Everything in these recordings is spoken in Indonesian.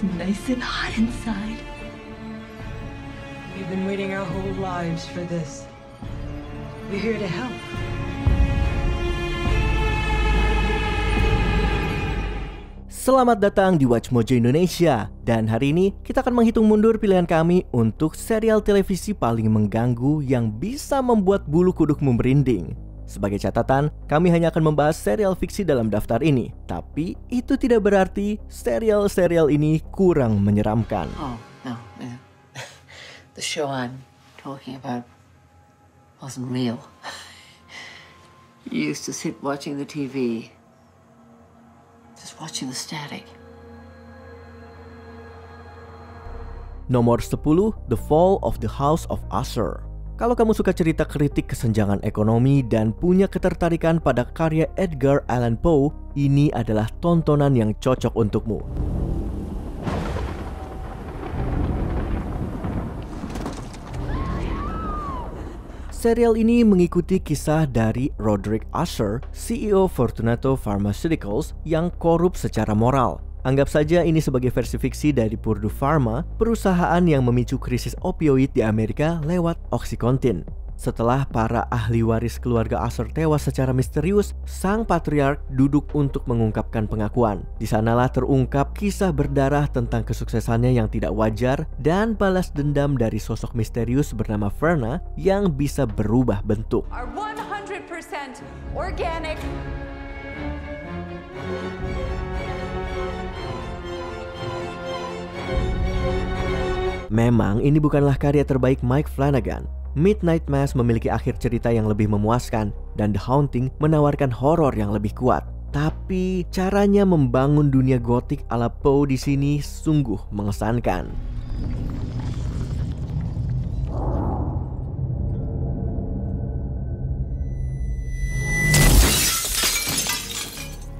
nice and hot inside. We've been waiting our whole lives for this. We're here to help. Selamat datang di Watch Mojo Indonesia. Dan hari ini kita akan menghitung mundur pilihan kami untuk serial televisi paling mengganggu yang bisa membuat bulu kudukmu merinding. Sebagai catatan, kami hanya akan membahas serial fiksi dalam daftar ini. Tapi itu tidak berarti serial-serial ini kurang menyeramkan. Oh, no. The show I'm talking about wasn't real. You used to sit watching the TV. Just watching the static. Nomor 10, The Fall of the House of Usher. Kalau kamu suka cerita kritik kesenjangan ekonomi dan punya ketertarikan pada karya Edgar Allan Poe, ini adalah tontonan yang cocok untukmu. Serial ini mengikuti kisah dari Roderick Usher, CEO Fortunato Pharmaceuticals yang korup secara moral. Anggap saja ini sebagai versi fiksi dari Purdue Pharma, perusahaan yang memicu krisis opioid di Amerika lewat OxyContin. Setelah para ahli waris keluarga Usher tewas secara misterius, sang patriark duduk untuk mengungkapkan pengakuan. Di sanalah terungkap kisah berdarah tentang kesuksesannya yang tidak wajar dan balas dendam dari sosok misterius bernama Verna yang bisa berubah bentuk. Are 100% organic. Memang ini bukanlah karya terbaik Mike Flanagan. Midnight Mass memiliki akhir cerita yang lebih memuaskan dan The Haunting menawarkan horor yang lebih kuat. Tapi caranya membangun dunia gotik ala Poe di sini sungguh mengesankan.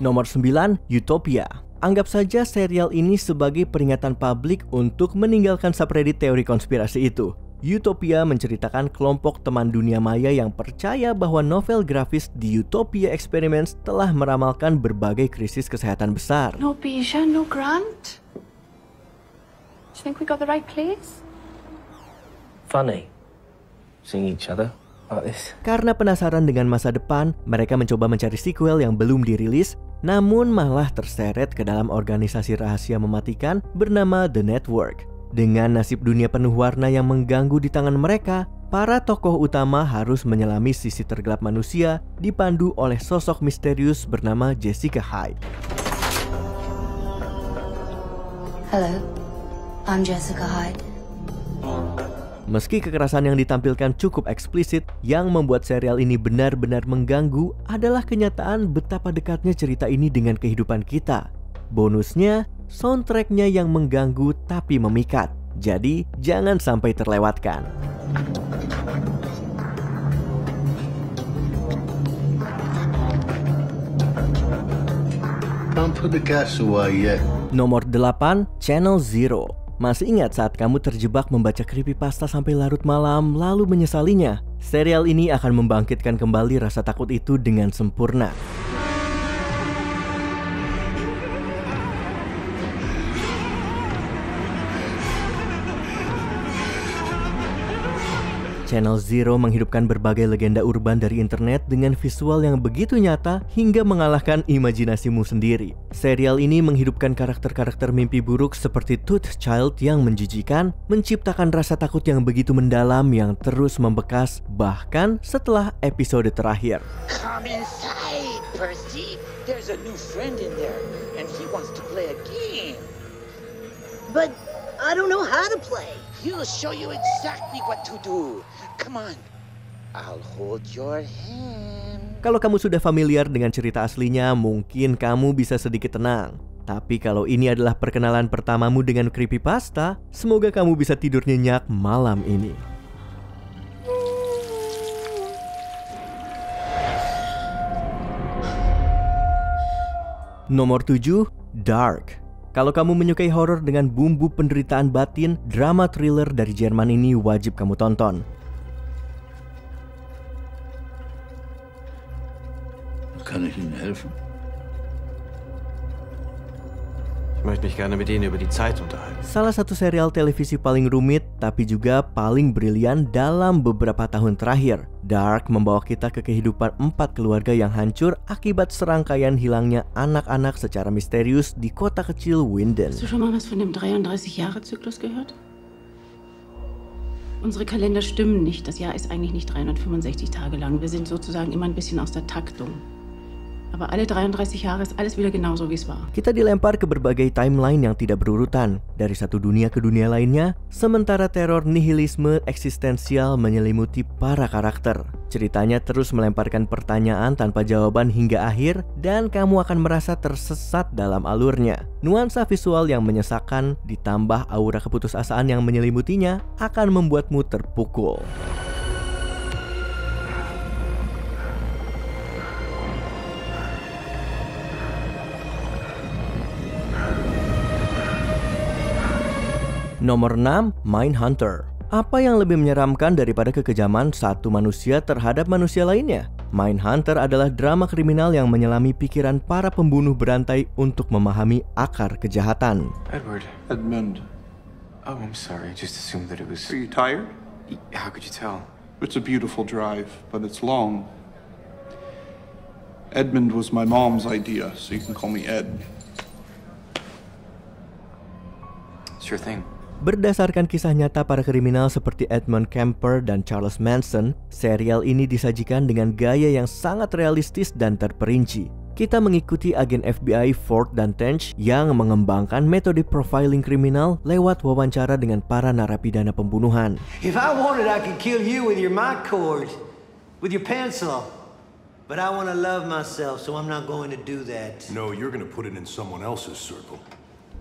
Nomor 9, Utopia. Anggap saja serial ini sebagai peringatan publik untuk meninggalkan subreddit teori konspirasi itu. Utopia menceritakan kelompok teman dunia maya yang percaya bahwa novel grafis The Utopia Experiments telah meramalkan berbagai krisis kesehatan besar. No Bija, no Grant. Do you think we got the right place? Funny, seeing each other like this. Karena penasaran dengan masa depan, mereka mencoba mencari sequel yang belum dirilis, namun malah terseret ke dalam organisasi rahasia mematikan bernama The Network. Dengan nasib dunia penuh warna yang mengganggu di tangan mereka, para tokoh utama harus menyelami sisi tergelap manusia dipandu oleh sosok misterius bernama Jessica Hyde. Hello, I'm Jessica Hyde. Meski kekerasan yang ditampilkan cukup eksplisit, yang membuat serial ini benar-benar mengganggu adalah kenyataan betapa dekatnya cerita ini dengan kehidupan kita. Bonusnya, soundtracknya yang mengganggu tapi memikat. Jadi, jangan sampai terlewatkan. Don't put the gas away yet. Nomor 8, Channel Zero. Masih ingat saat kamu terjebak membaca creepypasta sampai larut malam lalu menyesalinya? Serial ini akan membangkitkan kembali rasa takut itu dengan sempurna. Channel Zero menghidupkan berbagai legenda urban dari internet dengan visual yang begitu nyata hingga mengalahkan imajinasimu sendiri. Serial ini menghidupkan karakter-karakter mimpi buruk seperti Tooth Child yang menjijikan, menciptakan rasa takut yang begitu mendalam yang terus membekas bahkan setelah episode terakhir. Come inside, Percy. There's a new friend in there, and he wants to play a game. But I don't know how to play. He'll show you exactly what to do. Come on, I'll hold your hand. Kalau kamu sudah familiar dengan cerita aslinya, mungkin kamu bisa sedikit tenang. Tapi kalau ini adalah perkenalan pertamamu dengan creepypasta, semoga kamu bisa tidur nyenyak malam ini. Nomor 7, Dark. Kalau kamu menyukai horor dengan bumbu penderitaan batin, drama thriller dari Jerman ini wajib kamu tonton. Kann ich Ihnen helfen? Ich möchte mich gerne mit Ihnen über die Zeit unterhalten. Salah satu serial televisi paling rumit tapi juga paling brilian dalam beberapa tahun terakhir. Dark membawa kita ke kehidupan 4 keluarga yang hancur akibat serangkaian hilangnya anak-anak secara misterius di kota kecil Winden. Hast du schon mal was von dem 33-Jahre-Zyklus gehört? Unsere Kalender stimmen nicht. Das Jahr ist eigentlich nicht 365 Tage lang. Wir sind sozusagen immer ein bisschen aus der Taktung. Aber alle 33 Jahre ist alles wieder genauso, wie es war. Kita dilempar ke berbagai timeline yang tidak berurutan, dari satu dunia ke dunia lainnya, sementara teror nihilisme eksistensial menyelimuti para karakter. Ceritanya terus melemparkan pertanyaan tanpa jawaban hingga akhir, dan kamu akan merasa tersesat dalam alurnya. Nuansa visual yang menyesakan, ditambah aura keputusasaan yang menyelimutinya, akan membuatmu terpukul. Nomor 6, Mindhunter. Apa yang lebih menyeramkan daripada kekejaman satu manusia terhadap manusia lainnya? Mindhunter adalah drama kriminal yang menyelami pikiran para pembunuh berantai untuk memahami akar kejahatan. Edmund. Oh, I'm sorry. I just assumed that it was... Are you tired? How could you tell? It's a beautiful drive, but it's long. Edmund was my mom's idea, so you can call me Ed. Sure thing. Berdasarkan kisah nyata para kriminal seperti Edmund Kemper dan Charles Manson, serial ini disajikan dengan gaya yang sangat realistis dan terperinci. Kita mengikuti agen FBI Ford dan Tench yang mengembangkan metode profiling kriminal lewat wawancara dengan para narapidana pembunuhan. If I wanted, I could kill you with your mic cord, with your pencil. But I want to love myself, so I'm not going to do that. No, you're going to put it in someone else's circle.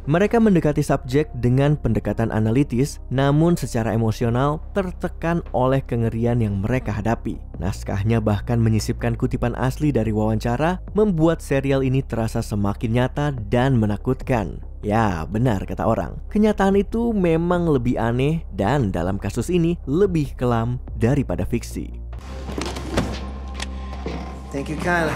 Mereka mendekati subjek dengan pendekatan analitis, namun secara emosional tertekan oleh kengerian yang mereka hadapi. Naskahnya bahkan menyisipkan kutipan asli dari wawancara, membuat serial ini terasa semakin nyata dan menakutkan. Ya, benar kata orang. Kenyataan itu memang lebih aneh dan dalam kasus ini lebih kelam daripada fiksi. Thank you, Kyla.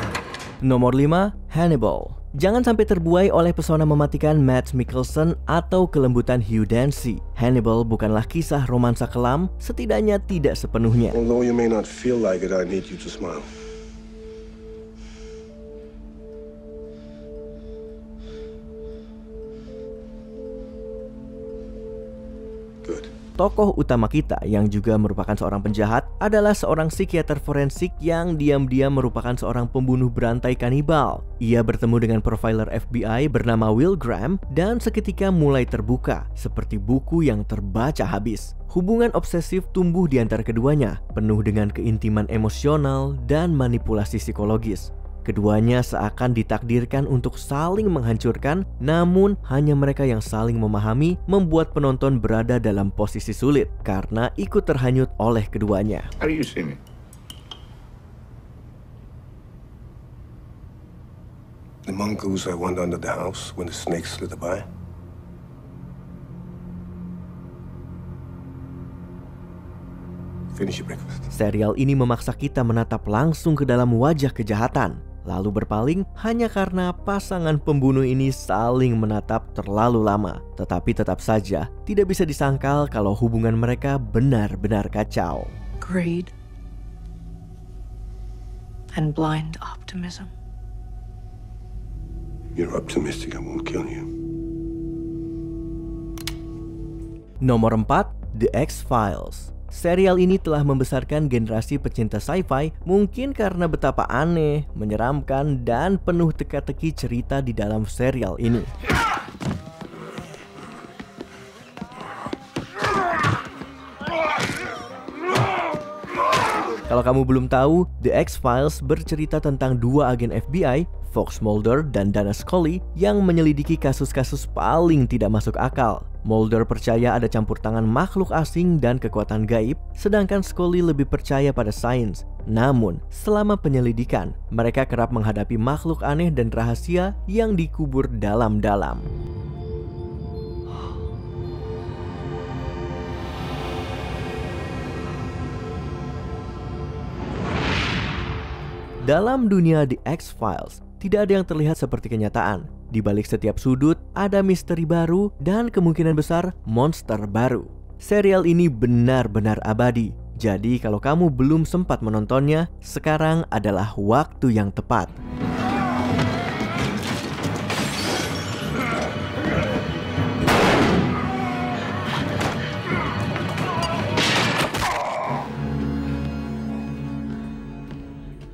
Nomor 5, Hannibal. Jangan sampai terbuai oleh pesona mematikan Mads Mikkelsen atau kelembutan Hugh Dancy. Hannibal bukanlah kisah romansa kelam, setidaknya tidak sepenuhnya. Although you may not feel like it, I need you to smile. Tokoh utama kita yang juga merupakan seorang penjahat adalah seorang psikiater forensik yang diam-diam merupakan seorang pembunuh berantai kanibal. Ia bertemu dengan profiler FBI bernama Will Graham dan seketika mulai terbuka, seperti buku yang terbaca habis. Hubungan obsesif tumbuh di antara keduanya, penuh dengan keintiman emosional dan manipulasi psikologis. Keduanya seakan ditakdirkan untuk saling menghancurkan, namun hanya mereka yang saling memahami membuat penonton berada dalam posisi sulit karena ikut terhanyut oleh keduanya. How do you see me? The mongoose that went under the house when the snake slid by. Finish your breakfast. Serial ini memaksa kita menatap langsung ke dalam wajah kejahatan, lalu berpaling hanya karena pasangan pembunuh ini saling menatap terlalu lama. Tetapi tetap saja tidak bisa disangkal kalau hubungan mereka benar-benar kacau. Greed and blind optimism. You're optimistic I won't kill you. Nomor 4, The X-Files. Serial ini telah membesarkan generasi pecinta sci-fi mungkin karena betapa aneh, menyeramkan, dan penuh teka-teki cerita di dalam serial ini. Kalau kamu belum tahu, The X-Files bercerita tentang dua agen FBI, Fox Mulder dan Dana Scully, yang menyelidiki kasus-kasus paling tidak masuk akal. Mulder percaya ada campur tangan makhluk asing dan kekuatan gaib, sedangkan Scully lebih percaya pada sains. Namun, selama penyelidikan, mereka kerap menghadapi makhluk aneh dan rahasia yang dikubur dalam-dalam. Dalam dunia The X-Files, tidak ada yang terlihat seperti kenyataan. Di balik setiap sudut ada misteri baru dan kemungkinan besar monster baru. Serial ini benar-benar abadi. Jadi kalau kamu belum sempat menontonnya, sekarang adalah waktu yang tepat.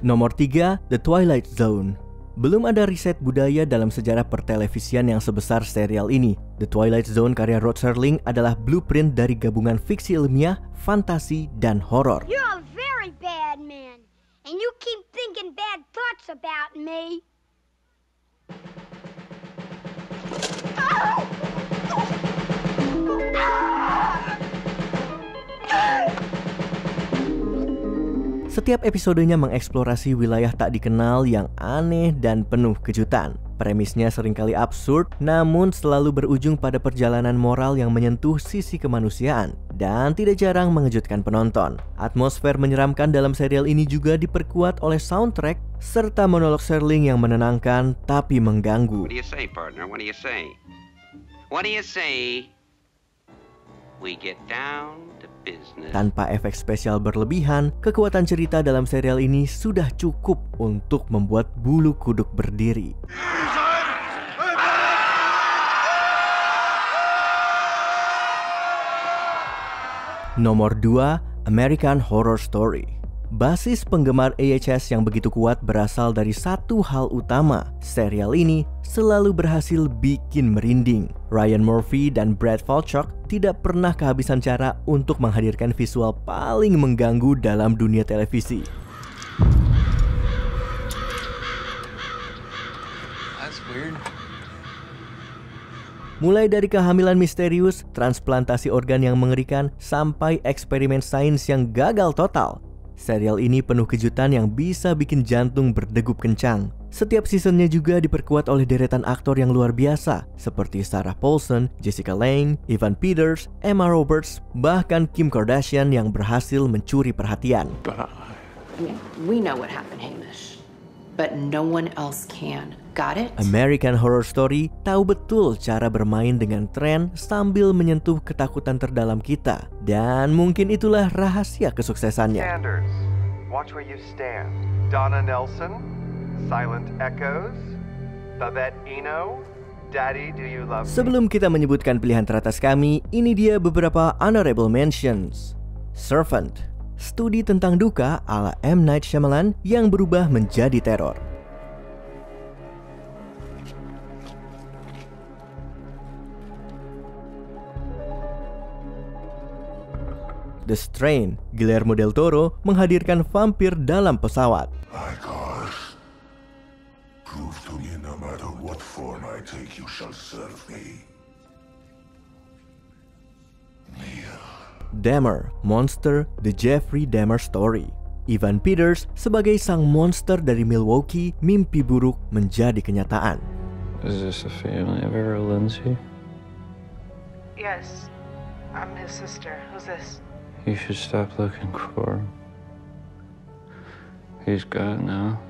Nomor 3, The Twilight Zone. Belum ada riset budaya dalam sejarah pertelevisian yang sebesar serial ini. The Twilight Zone karya Rod Serling adalah blueprint dari gabungan fiksi ilmiah, fantasi, dan horor. You're a very bad man, and you keep thinking bad thoughts about me. Setiap episodenya mengeksplorasi wilayah tak dikenal yang aneh dan penuh kejutan. Premisnya seringkali absurd, namun selalu berujung pada perjalanan moral yang menyentuh sisi kemanusiaan dan tidak jarang mengejutkan penonton. Atmosfer menyeramkan dalam serial ini juga diperkuat oleh soundtrack serta monolog Serling yang menenangkan tapi mengganggu. What do you say, partner? What do you say? What do you say? We get down to business. Tanpa efek spesial berlebihan, kekuatan cerita dalam serial ini sudah cukup untuk membuat bulu kuduk berdiri. Nomor 2, American Horror Story. Basis penggemar AHS yang begitu kuat berasal dari satu hal utama. Serial ini selalu berhasil bikin merinding. Ryan Murphy dan Brad Falchuk tidak pernah kehabisan cara untuk menghadirkan visual paling mengganggu dalam dunia televisi. That's weird. Mulai dari kehamilan misterius, transplantasi organ yang mengerikan, sampai eksperimen sains yang gagal total. Serial ini penuh kejutan yang bisa bikin jantung berdegup kencang. Setiap seasonnya juga diperkuat oleh deretan aktor yang luar biasa, seperti Sarah Paulson, Jessica Lange, Evan Peters, Emma Roberts, bahkan Kim Kardashian yang berhasil mencuri perhatian. We know what happened, Hamish, but no one else can. Got it? American Horror Story tahu betul cara bermain dengan tren sambil menyentuh ketakutan terdalam kita. Dan mungkin itulah rahasia kesuksesannya. Sanders, watch where you stand. Donna Nelson, Silent Echoes, Babette Eno, Daddy Do You Love Me? Sebelum kita menyebutkan pilihan teratas kami, ini dia beberapa honorable mentions. Servant, studi tentang duka ala M. Night Shyamalan yang berubah menjadi teror. The Strain, Guillermo del Toro menghadirkan vampir dalam pesawat. My God, prove to me no matter what form I take, you shall serve me. Dahmer, Monster, The Jeffrey Dahmer Story. Evan Peters sebagai sang monster dari Milwaukee, mimpi buruk menjadi kenyataan. Is this a family of Errol Lindsay? Yes, I'm his sister. Who's this? You should stop looking for him. He's got now.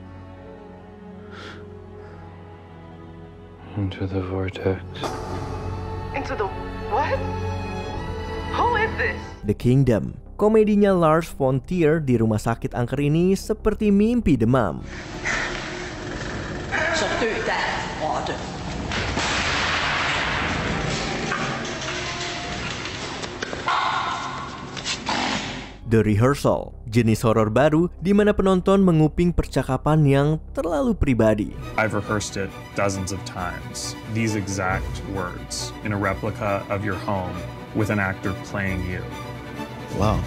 Into the vortex. Into the what? Who is this? The Kingdom. Komedinya Lars von Trier di rumah sakit angker ini seperti mimpi demam. The Rehearsal, jenis horor baru di mana penonton menguping percakapan yang terlalu pribadi. I've rehearsed it dozens of times. These exact words in a replica of your home with an actor playing you. Wow.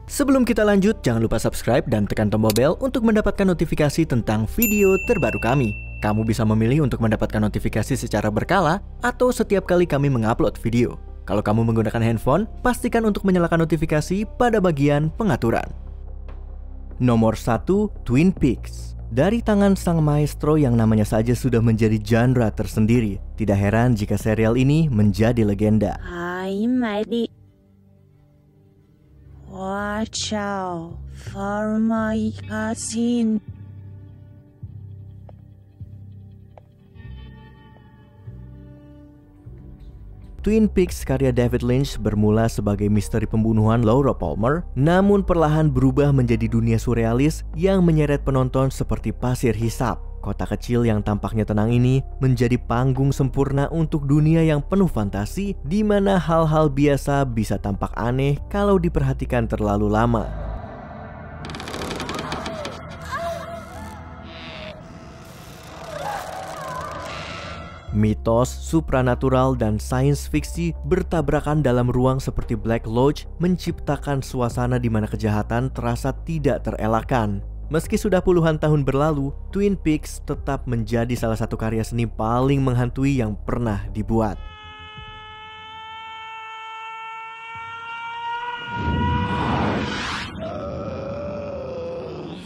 Sebelum kita lanjut, jangan lupa subscribe dan tekan tombol bel untuk mendapatkan notifikasi tentang video terbaru kami. Kamu bisa memilih untuk mendapatkan notifikasi secara berkala atau setiap kali kami mengupload video. Kalau kamu menggunakan handphone, pastikan untuk menyalakan notifikasi pada bagian pengaturan. Nomor 1, Twin Peaks. Dari tangan sang maestro yang namanya saja sudah menjadi genre tersendiri, tidak heran jika serial ini menjadi legenda. Hi, Maddie. Watch out for my cousin. Twin Peaks karya David Lynch bermula sebagai misteri pembunuhan Laura Palmer, namun perlahan berubah menjadi dunia surrealis yang menyeret penonton seperti pasir hisap. Kota kecil yang tampaknya tenang ini menjadi panggung sempurna untuk dunia yang penuh fantasi, di mana hal-hal biasa bisa tampak aneh kalau diperhatikan terlalu lama. Mitos, supranatural, dan sains fiksi bertabrakan dalam ruang seperti Black Lodge, menciptakan suasana di mana kejahatan terasa tidak terelakkan. Meski sudah puluhan tahun berlalu, Twin Peaks tetap menjadi salah satu karya seni paling menghantui yang pernah dibuat.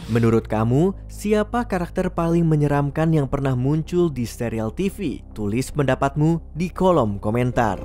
Menurut kamu, siapa karakter paling menyeramkan yang pernah muncul di serial TV? Tulis pendapatmu di kolom komentar.